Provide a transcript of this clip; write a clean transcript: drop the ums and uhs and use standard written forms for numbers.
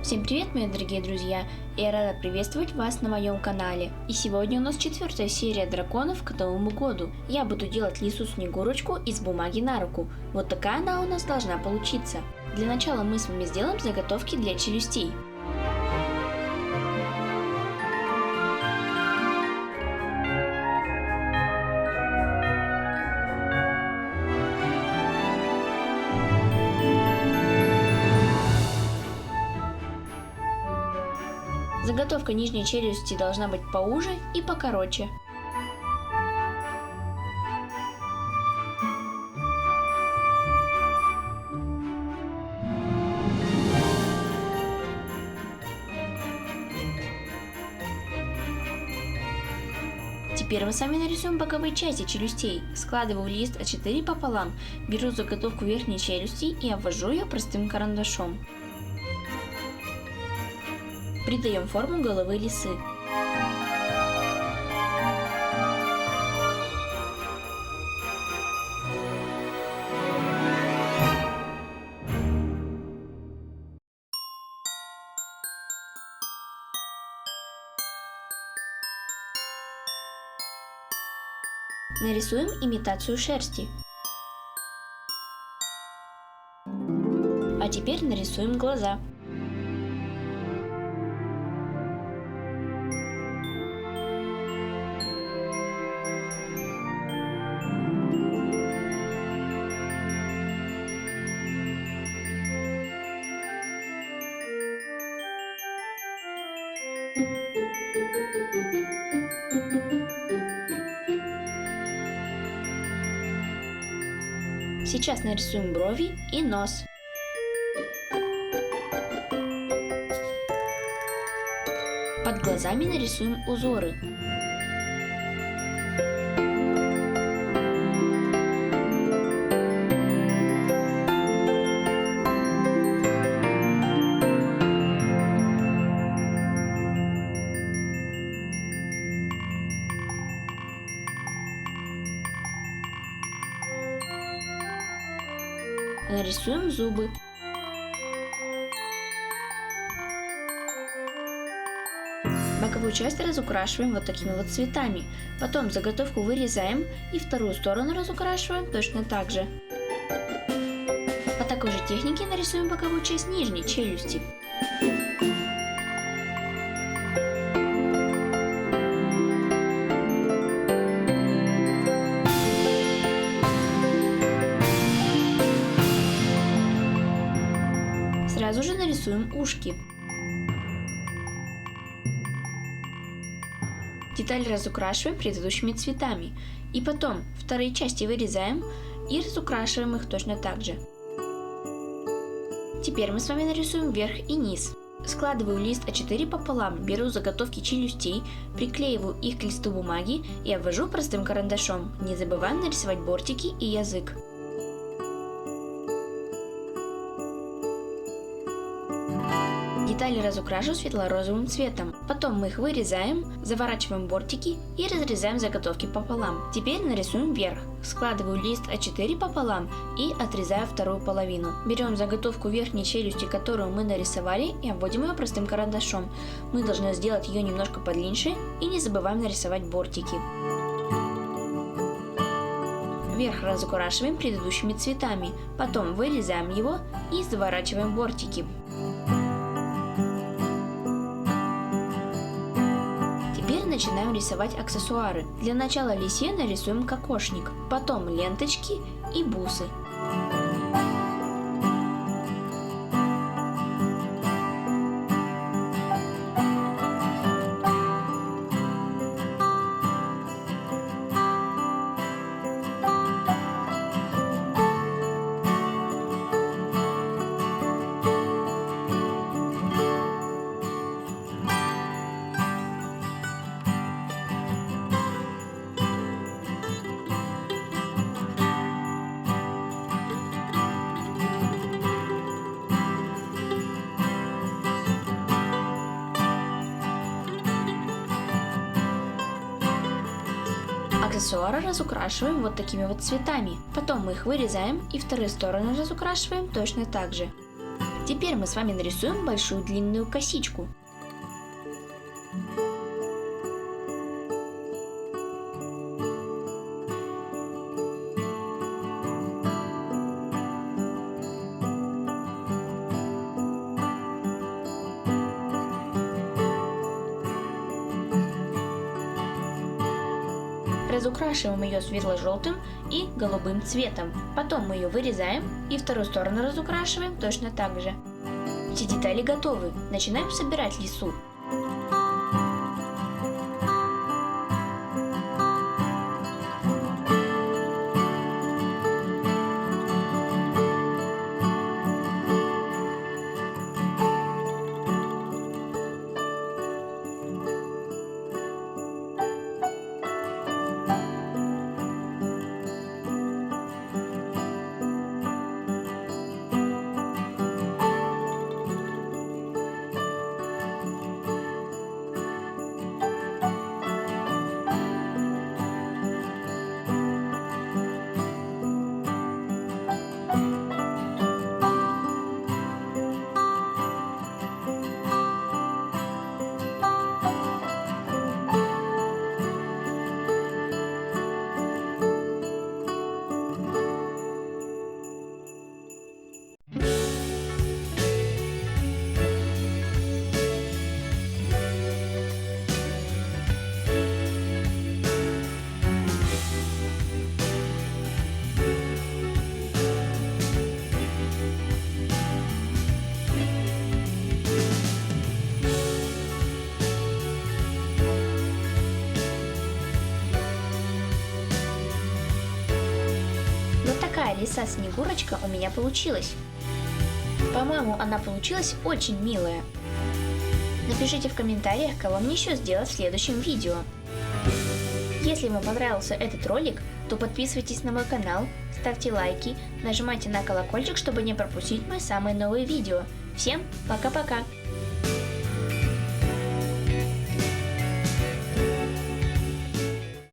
Всем привет, мои дорогие друзья! Я рада приветствовать вас на моем канале. И сегодня у нас 4-я серия драконов к Новому году. Я буду делать лису Снегурочку из бумаги на руку. Вот такая она у нас должна получиться. Для начала мы с вами сделаем заготовки для челюстей. Заготовка нижней челюсти должна быть поуже и покороче. Теперь мы с вами нарисуем боковые части челюстей. Складываю лист А4 пополам, беру заготовку верхней челюсти и обвожу ее простым карандашом. Придаем форму головы лисы. Нарисуем имитацию шерсти. А теперь нарисуем глаза. Сейчас нарисуем брови и нос. Под глазами нарисуем узоры. Нарисуем зубы. Боковую часть разукрашиваем вот такими вот цветами. Потом заготовку вырезаем и вторую сторону разукрашиваем точно так же. По такой же технике нарисуем боковую часть нижней челюсти. Сразу же нарисуем ушки. Деталь разукрашиваем предыдущими цветами. И потом вторые части вырезаем и разукрашиваем их точно так же. Теперь мы с вами нарисуем верх и низ. Складываю лист А4 пополам, беру заготовки челюстей, приклеиваю их к листу бумаги и обвожу простым карандашом. Не забываем нарисовать бортики и язык. Детали разукрашу светло-розовым цветом. Потом мы их вырезаем, заворачиваем бортики и разрезаем заготовки пополам. Теперь нарисуем верх. Складываю лист А4 пополам и отрезаю вторую половину. Берем заготовку верхней челюсти, которую мы нарисовали, и обводим ее простым карандашом. Мы должны сделать ее немножко подлиннее и не забываем нарисовать бортики. Верх разукрашиваем предыдущими цветами. Потом вырезаем его и заворачиваем бортики. Начинаем рисовать аксессуары. Для начала лисе нарисуем кокошник, потом ленточки и бусы. Аксессуары разукрашиваем вот такими вот цветами. Потом мы их вырезаем и вторые стороны разукрашиваем точно так же. Теперь мы с вами нарисуем большую длинную косичку. Разукрашиваем ее светло-желтым и голубым цветом. Потом мы ее вырезаем и вторую сторону разукрашиваем точно так же. Все детали готовы. Начинаем собирать лису. Вот такая лиса-снегурочка у меня получилась. По-моему, она получилась очень милая. Напишите в комментариях, кого мне еще сделать в следующем видео. Если вам понравился этот ролик, то подписывайтесь на мой канал, ставьте лайки, нажимайте на колокольчик, чтобы не пропустить мои самые новые видео. Всем пока-пока!